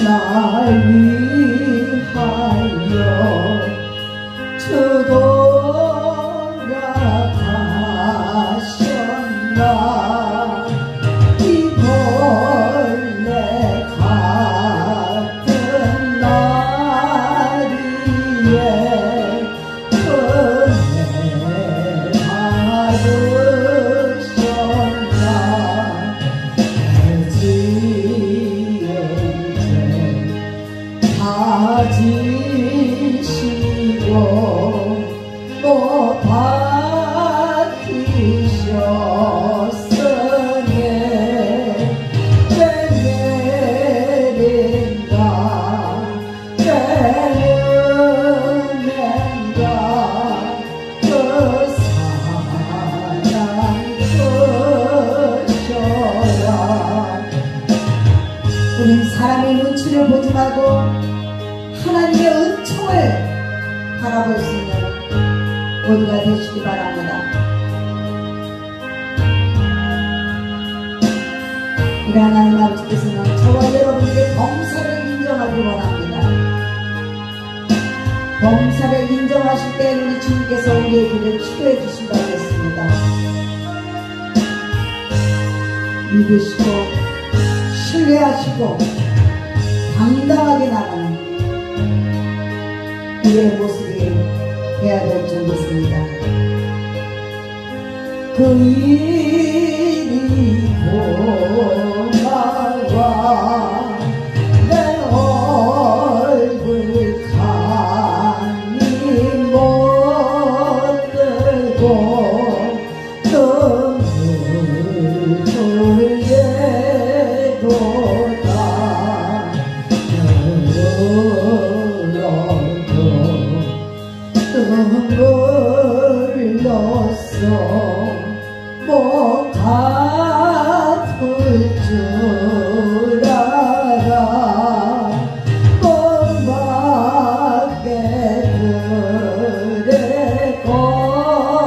날 위하여 주돌아가셨나 이 벌레 같은 나리에 은혜 받으셨나 다지시고 또 밝히셨으니 웬일인가 웬은인가 그 사랑 크셔라. 우린 사람의 눈치를 보지 말고 하나님의 은총을 바라볼 수 있는 모두가 되시기 바랍니다. 우리 하나님 아버지께서는 저와 여러분들의 범사를 인정하기 원합니다. 범사를 인정하실 때 우리 주님께서 우리의 길을 치료해 주신다고 했습니다. 믿으시고 신뢰하시고 당당하게 나가는 우리의 모습이 되어야 될 줄 믿습니다. 그 일이 고마워 내 얼굴 감히 못 들고 흘러서 못 갚을 줄 알아 뻔하게 그래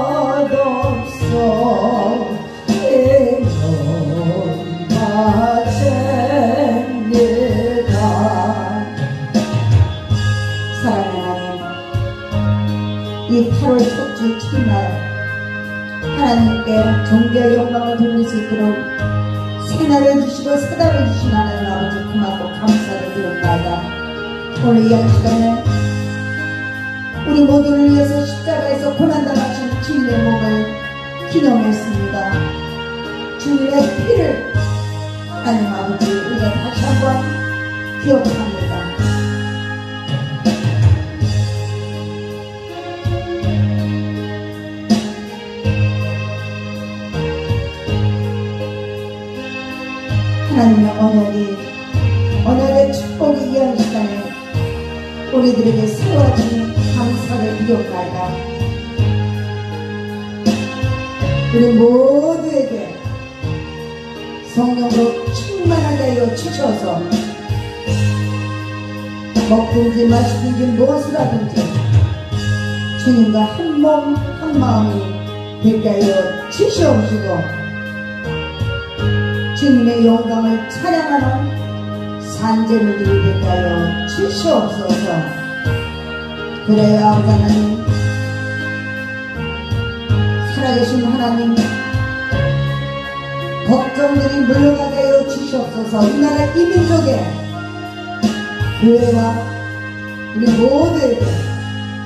것없어 이놈 바칩니다. 사랑하는 이 8월 첫주 첫날 하나님께 존귀와 영광을 돌릴 수 있도록 새날을 주시고 새달을 주신 하나님 아버지 고맙고 감사를 드립니다. 오늘 이 한 시간에 우리 모두를 위해서 십자가에서 고난당하신 주님의 몸을 기념했습니다. 주님의 피를 하나님 아버지 우리가 다시 한번 기억합니다. 하나님의 언약의 축복 우리에게 세워진 감사를 기억하자. 우리 모두에게 성령으로 충만하게 하여 주셔서 먹든지 마시든지 무엇을 하든지 주님과 한 몸 한 마음이 되게 하여 주시옵시고 주님의 영광을 찬양하는 산재물들이 되게 하여 주시옵소서. 그래야 아버지 하나님, 살아계신 하나님, 걱정들이 물러가게 하여 주시옵소서. 이 나라 이 민족의 교회와 우리 모두에게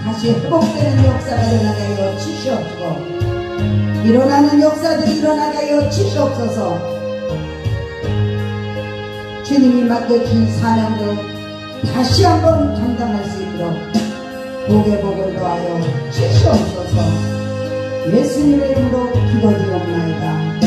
다시 회복되는 역사가 일어나게 하여 주시옵시고 일어나는 역사들이 일어나게 하여 주시옵소서. 주님이 맡겨주신 사명도 다시 한번 감당할 수 있도록 복의 복을 더하여 주시옵소서. 예수님의 이름으로 기도드리옵나이다.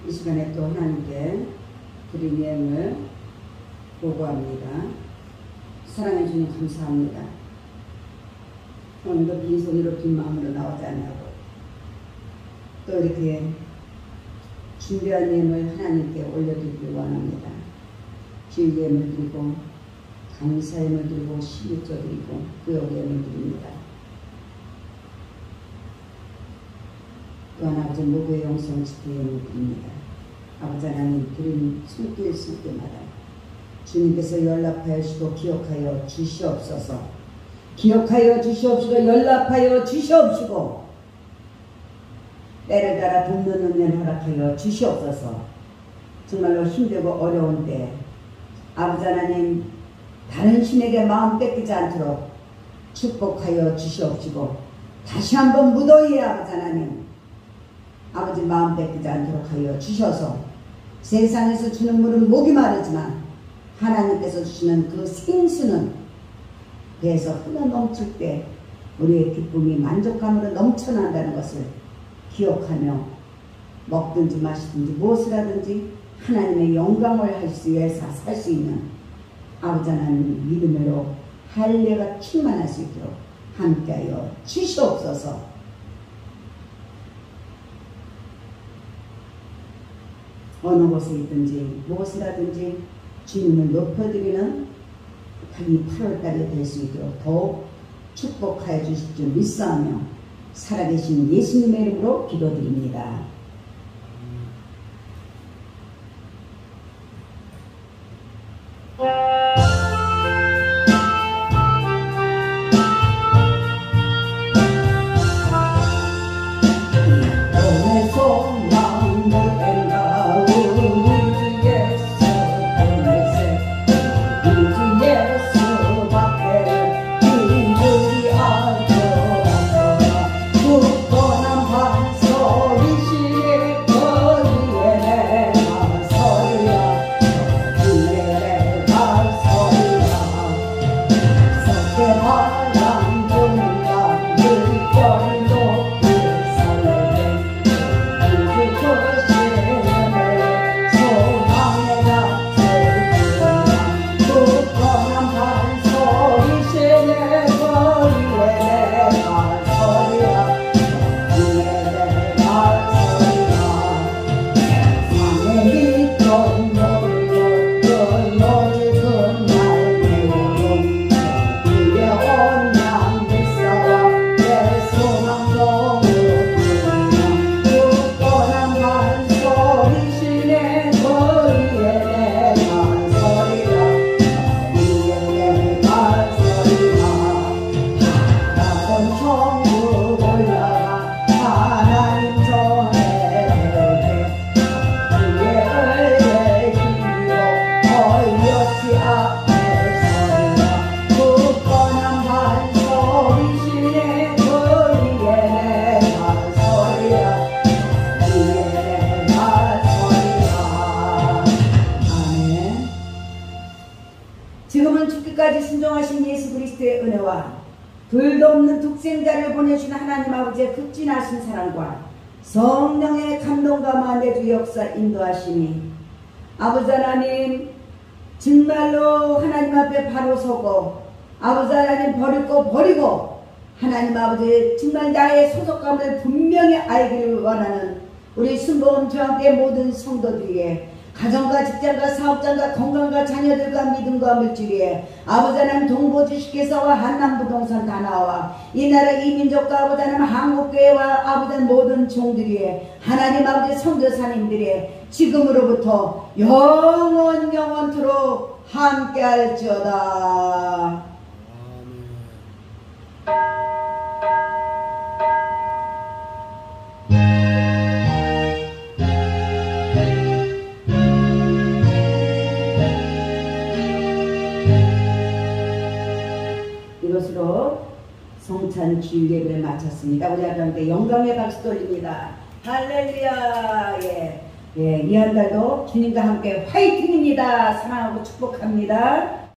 이 시간에 또 하나님께 드린 내용을 보고합니다. 사랑해 주님 감사합니다. 오늘도 빈손으로 빈 마음으로 나오지 않냐고 또 이렇게 준비한 예물 하나님께 올려드리기 원합니다. 주일 예물 드리고 감사 예물 드리고 12조 드리고 구역 예물 드립니다. 또한 아버지 모두의 영성 집회 예물 드립니다. 아버지 하나님 드린 손길마다 주님께서 연락하여 주시고 기억하여 주시옵소서. 기억하여 주시옵시고 연락하여 주시옵시고 때를 따라 돕는 은혜를 허락하여 주시옵소서. 정말로 힘들고 어려운 때 아버지 하나님 다른 신에게 마음 뺏기지 않도록 축복하여 주시옵시고 다시 한번 무더위에 아버지 하나님 아버지 마음 뺏기지 않도록 하여 주셔서 세상에서 주는 물은 목이 마르지만 하나님께서 주시는 그 생수는 배에서 흘러 넘칠 때 우리의 기쁨이 만족감으로 넘쳐난다는 것을 기억하며 먹든지 마시든지 무엇을 하든지 하나님의 영광을 할 수 위해서 살 수 있는 아버지 하나님 믿음으로 할례가 충만할 수 있도록 함께하여 주시옵소서. 어느 곳에 있든지 무엇을 하든지 주님을 높여드리는 이 8월달이 될 수 있도록 더욱 축복하여 주실 줄 믿사하며 살아계신 예수님의 이름으로 기도드립니다. 순종하신 예수 그리스도의 은혜와 둘도 없는 독생자를 보내주신 하나님 아버지의 극진하신 사랑과 성령의 감동과 내주 역사 인도하시니 아버지 하나님 정말로 하나님 앞에 바로 서고 아버지 하나님 버릴 거 버리고 하나님 아버지 정말 나의 소속감을 분명히 알기를 원하는 우리 순복음 교회 모든 성도들에게 가정과 직장과 사업장과 건강과 자녀들과 믿음과 물질에 아버지 하나님 동부주식회사와 한남부동산 다나와 이 나라 이 민족과 아버지 하나님 한국교회와 아버지 하나님 모든 종들이 하나님 아버지 선교사님들이 지금으로부터 영원토록 함께할지어다. 이것으로 성찬 주일 예배를 마쳤습니다. 우리 하나님께 영광의 박수 돌립니다. 할렐루야. 이 한 달도 주님과 함께 화이팅입니다. 사랑하고 축복합니다.